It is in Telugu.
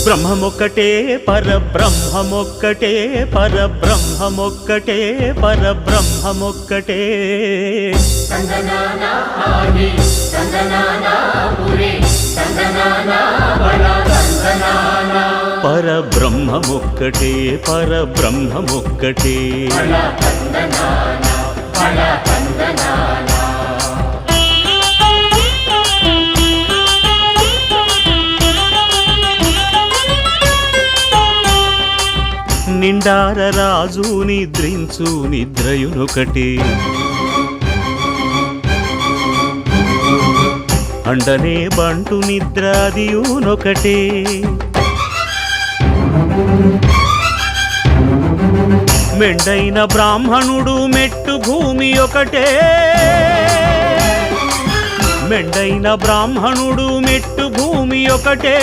బ్రహ్మమొక్కటే పరబ్రహ్మమొక్కటే పరబ్రహ్మమొక్కటే పరబ్రహ్మమొక్కటే పరబ్రహ్మమొక్కటే పరబ్రహ్మమొక్కటే నిండార రాజు నిద్రించు నిద్రయునొకటే అండనే బంటు నిద్రాదియునొకటే మెండైన బ్రాహ్మణుడు మెట్టు భూమి ఒకటే మెండైన బ్రాహ్మణుడు మెట్టు భూమి ఒకటే